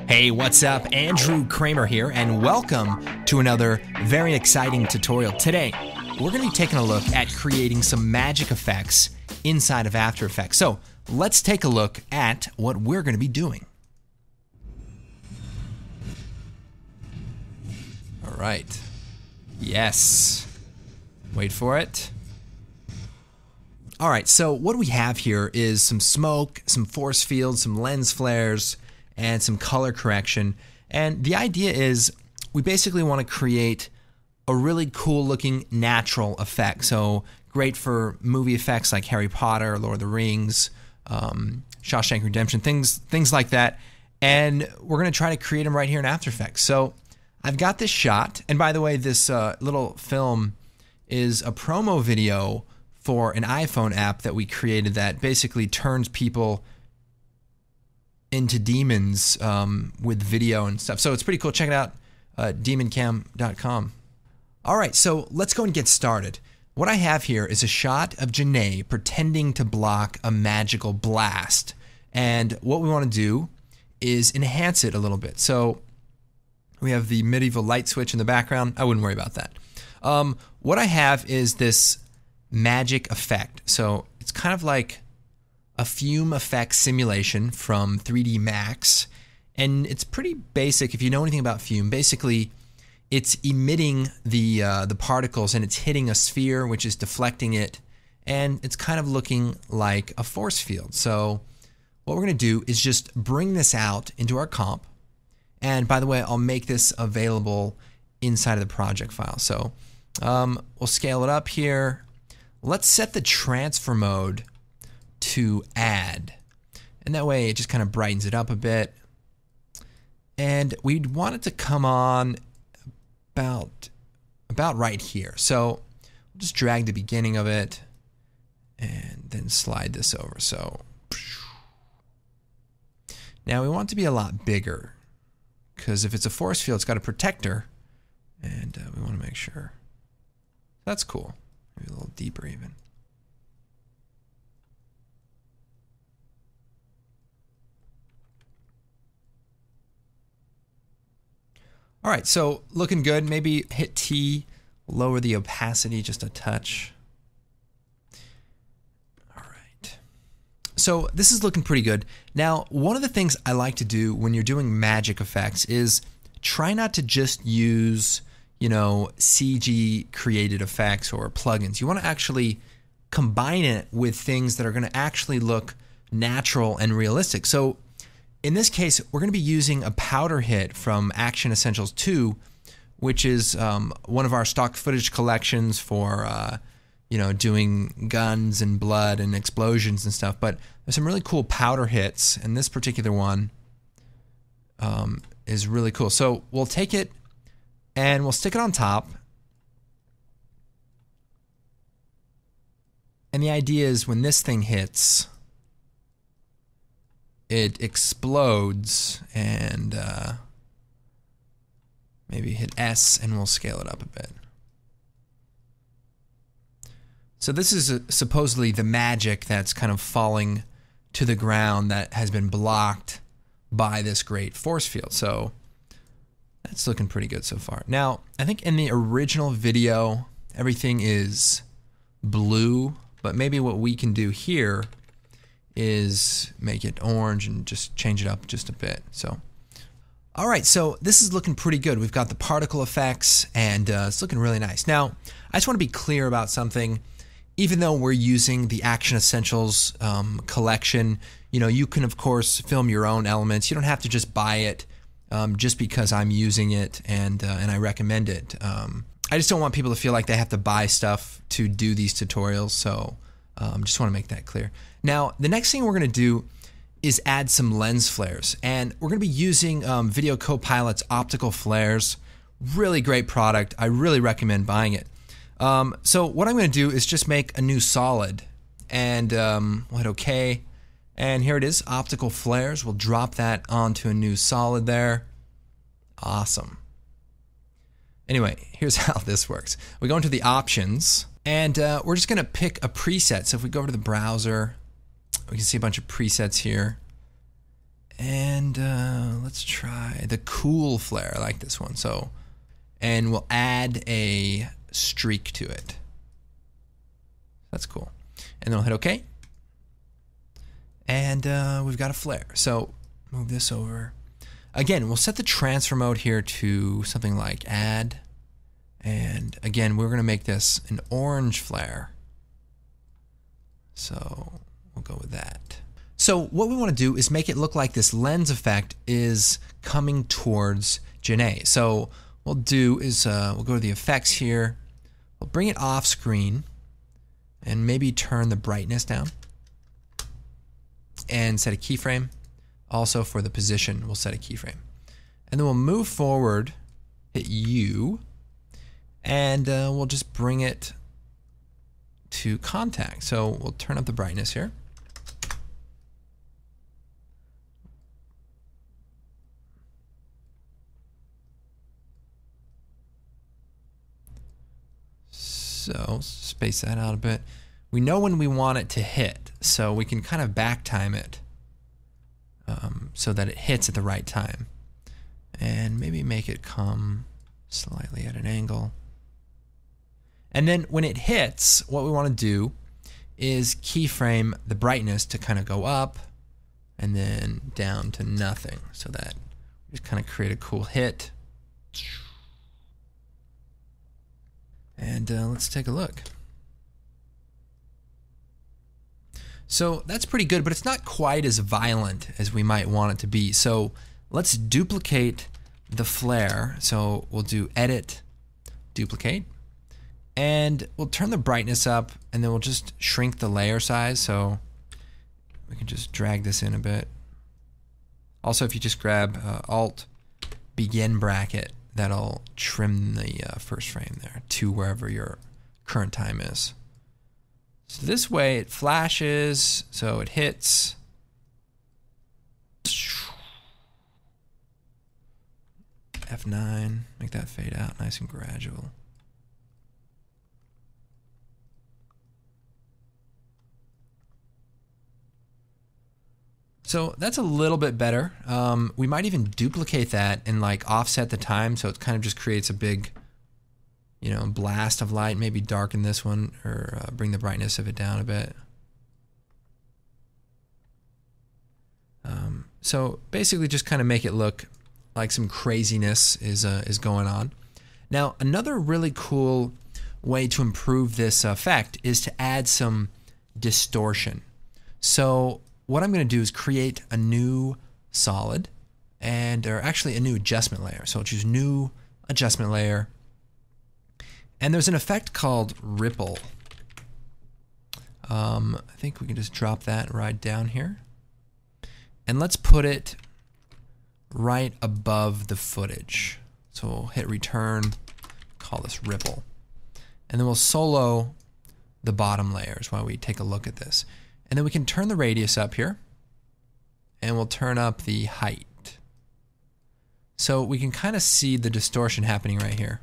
Hey, what's up? Andrew Kramer here, and welcome to another very exciting tutorial. Today, we're going to be taking a look at creating some magic effects inside of After Effects. So, let's take a look at what we're going to be doing. All right. Yes. Wait for it. All right, so what we have here is some smoke, some force fields, some lens flares, and some color correction. And the idea is we basically want to create a really cool looking natural effect. So great for movie effects like Harry Potter, Lord of the Rings, Shawshank Redemption, things like that. And we're going to try to create them right here in After Effects. So I've got this shot. And by the way, this little film is a promo video for an iPhone app that we created that basically turns people into demons with video and stuff. So it's pretty cool. Check it out, demoncam.com. All right, so let's go and get started. What I have here is a shot of Janae pretending to block a magical blast. And what we want to do is enhance it a little bit. So we have the medieval light switch in the background. I wouldn't worry about that. What I have is this magic effect. So it's kind of like a fume effect simulation from 3D Max, and it's pretty basic. If you know anything about fume, basically it's emitting the particles and it's hitting a sphere, which is deflecting it, and it's kind of looking like a force field. So what we're going to do is just bring this out into our comp, and by the way, I'll make this available inside of the project file. So we'll scale it up here. Let's set the transfer mode to add, and that way it just kind of brightens it up a bit. And we'd want it to come on about right here. So we'll just drag the beginning of it and then slide this over. So now we want it to be a lot bigger, because if it's a force field, it's got a protector, and we want to make sure. That's cool. Maybe a little deeper even. All right, so looking good. Maybe hit T, lower the opacity just a touch. All right. So this is looking pretty good. Now, one of the things I like to do when you're doing magic effects is try not to just use, CG created effects or plugins. You want to actually combine it with things that are going to actually look natural and realistic. So in this case, we're going to be using a powder hit from Action Essentials 2, which is one of our stock footage collections for doing guns and blood and explosions and stuff. But there's some really cool powder hits, and this particular one is really cool. So we'll take it and we'll stick it on top. And the idea is when this thing hits, it explodes, and maybe hit S and we'll scale it up a bit. So this is supposedly the magic that's kind of falling to the ground that has been blocked by this great force field. So that's looking pretty good so far. Now, I think in the original video, everything is blue, but maybe what we can do here is make it orange and just change it up just a bit. So, all right, so this is looking pretty good. We've got the particle effects, and it's looking really nice. Now, I just want to be clear about something. Even though we're using the Action Essentials collection, you can of course film your own elements. You don't have to just buy it just because I'm using it and I recommend it. I just don't want people to feel like they have to buy stuff to do these tutorials. So just want to make that clear. Now, the next thing we're going to do is add some lens flares, and we're going to be using Video COPILOT's optical flares. Really great product. I really recommend buying it. So what I'm going to do is just make a new solid, and we'll hit OK. And here it is, optical flares. We'll drop that onto a new solid there. Awesome. Anyway, here's how this works. We go into the options, and we're just going to pick a preset. So if we go over to the browser, we can see a bunch of presets here. And let's try the cool flare. I like this one. So, and we'll add a streak to it. That's cool. And then we'll hit OK. And we've got a flare. So move this over. Again, we'll set the transfer mode here to something like add. And again, we're going to make this an orange flare. So we'll go with that. So what we want to do is make it look like this lens effect is coming towards Janae. So what we'll do is we'll go to the effects here. We'll bring it off screen and maybe turn the brightness down and set a keyframe. Also for the position, we'll set a keyframe. And then we'll move forward, hit U, and we'll just bring it to contact. So we'll turn up the brightness here. So space that out a bit. We know when we want it to hit, so we can kind of back time it so that it hits at the right time. And maybe make it come slightly at an angle. And then when it hits, what we want to do is keyframe the brightness to kind of go up and then down to nothing, so that we just kind of create a cool hit. And let's take a look. So that's pretty good, but it's not quite as violent as we might want it to be. So let's duplicate the flare. So we'll do edit, duplicate, and we'll turn the brightness up, and then we'll just shrink the layer size. So we can just drag this in a bit. Also, if you just grab Alt, begin bracket, that'll trim the first frame there to wherever your current time is. So this way it flashes, so it hits. F9, make that fade out nice and gradual. So that's a little bit better. We might even duplicate that and like offset the time, so it kind of just creates a big, blast of light. Maybe darken this one or bring the brightness of it down a bit. So basically, just kind of make it look like some craziness is going on. Now, another really cool way to improve this effect is to add some distortion. So what I'm going to do is create a new solid, or actually a new adjustment layer. So I'll choose new adjustment layer. And there's an effect called ripple. I think we can just drop that right down here. And let's put it right above the footage. So we'll hit return, call this ripple. And then we'll solo the bottom layers while we take a look at this. And then we can turn the radius up here, and we'll turn up the height. So we can kind of see the distortion happening right here.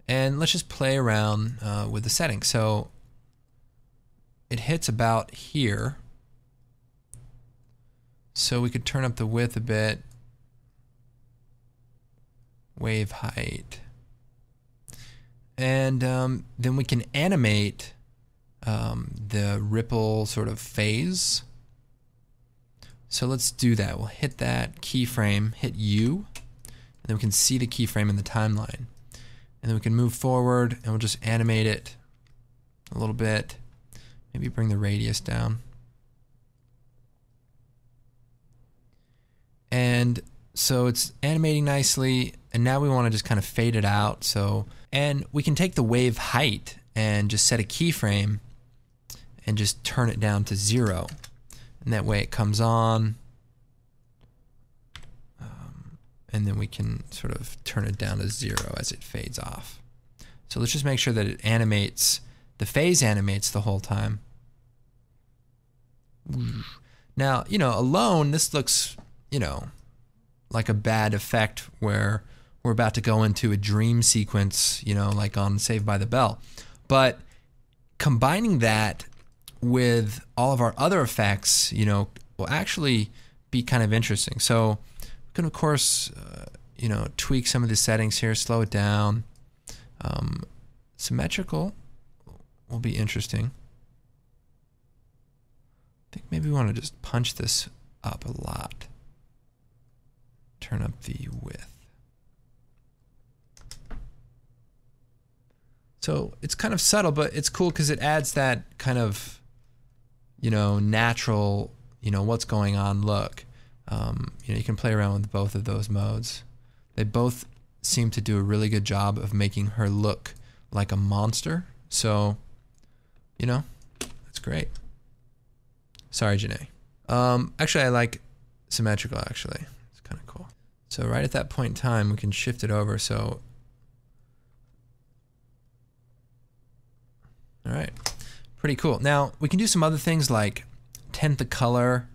And let's just play around with the settings. So it hits about here. So we could turn up the width a bit, wave height. And then we can animate the ripple sort of phase. So let's do that. We'll hit that keyframe, hit U, and then we can see the keyframe in the timeline. And then we can move forward and we'll just animate it a little bit. Maybe bring the radius down. And so it's animating nicely, and now we want to just kind of fade it out. And we can take the wave height and just set a keyframe and just turn it down to 0. And that way it comes on. And then we can sort of turn it down to 0 as it fades off. So let's just make sure that it animates, the phase animates the whole time. Now, alone, this looks, like a bad effect where we're about to go into a dream sequence, like on Saved by the Bell. But combining that with all of our other effects, will actually be kind of interesting. So we can, of course, you know, tweak some of the settings here, slow it down. Symmetrical will be interesting. I think maybe we want to just punch this up a lot. Turn up the width. So it's kind of subtle, but it's cool because it adds that kind of, you know, natural, you know, what's going on look. You know, you can play around with both of those modes. They both seem to do a really good job of making her look like a monster. So, you know, that's great. Sorry, Janae. Actually, I like symmetrical, actually. It's kind of cool. So right at that point in time, we can shift it over. So, all right, pretty cool. Now, we can do some other things like tint the color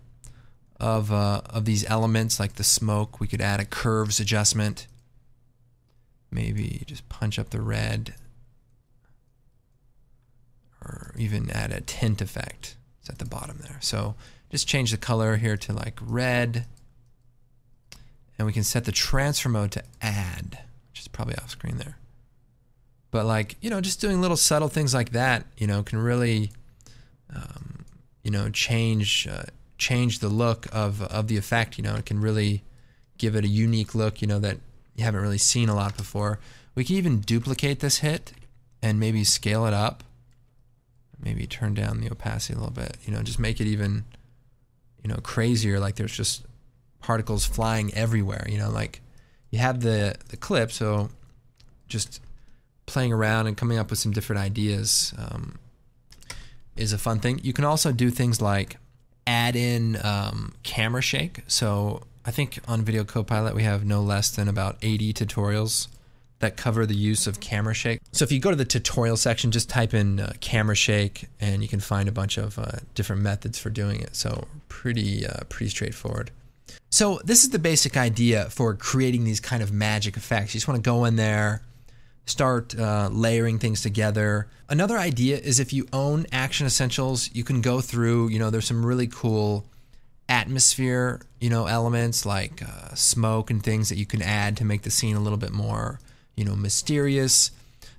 of these elements, like the smoke. We could add a curves adjustment. Maybe just punch up the red, or even add a tint effect. It's at the bottom there. So just change the color here to like red, and we can set the transfer mode to add, which is probably off screen there. But like, you know, just doing little subtle things like that, you know, can really, you know, change the look of the effect. You know, it can really give it a unique look, you know, that you haven't really seen a lot before. We can even duplicate this hit and maybe scale it up. Maybe turn down the opacity a little bit, you know, just make it even, you know, crazier. Like there's just particles flying everywhere, you know, like you have the clip. So just playing around and coming up with some different ideas is a fun thing. You can also do things like add in camera shake. So I think on Video Copilot we have no less than about 80 tutorials that cover the use of camera shake. So if you go to the tutorial section, just type in camera shake, and you can find a bunch of different methods for doing it. So pretty straightforward. So this is the basic idea for creating these kind of magic effects. You just want to go in there, start layering things together. Another idea is if you own Action Essentials, you can go through, you know, there's some really cool atmosphere, you know, elements like smoke and things that you can add to make the scene a little bit more, you know, mysterious.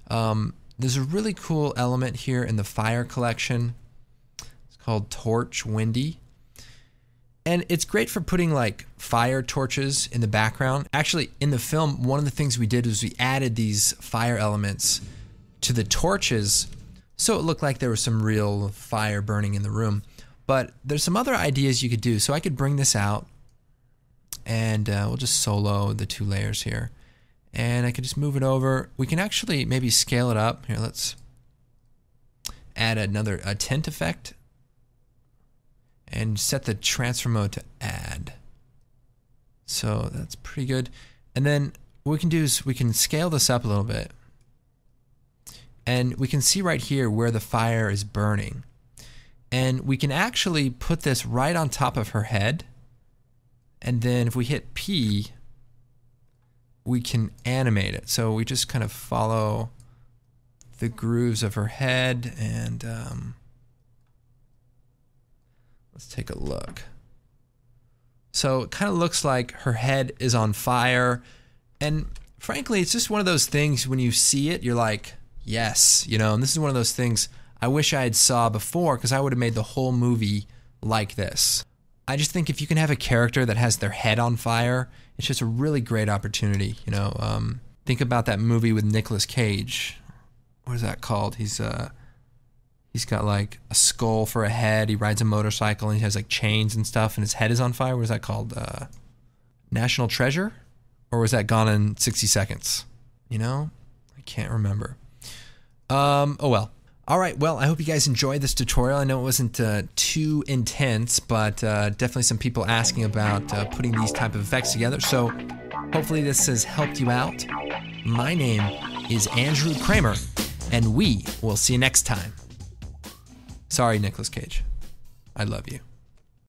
There's a really cool element here in the fire collection. It's called Torch Windy. And it's great for putting like fire torches in the background. Actually, in the film, one of the things we did was we added these fire elements to the torches so it looked like there was some real fire burning in the room. But there's some other ideas you could do. So I could bring this out, and we'll just solo the two layers here. And I could just move it over. We can actually maybe scale it up. Here, let's add a tint effect and set the transfer mode to add. So that's pretty good. And then what we can do is we can scale this up a little bit. And we can see right here where the fire is burning. And we can actually put this right on top of her head. And then if we hit P, we can animate it. So we just kind of follow the grooves of her head, and let's take a look. So it kind of looks like her head is on fire, and frankly, it's just one of those things when you see it, you're like, yes, you know, and this is one of those things I wish I had saw before, because I would have made the whole movie like this. I just think if you can have a character that has their head on fire, it's just a really great opportunity, you know. Think about that movie with Nicolas Cage. What is that called? He's got like a skull for a head. He rides a motorcycle and he has like chains and stuff, and his head is on fire. What is that called? National Treasure? Or was that Gone in 60 Seconds? You know? I can't remember. Oh well. All right, well, I hope you guys enjoyed this tutorial. I know it wasn't too intense, but definitely some people asking about putting these type of effects together. So hopefully this has helped you out. My name is Andrew Kramer, and we will see you next time. Sorry, Nicolas Cage. I love you.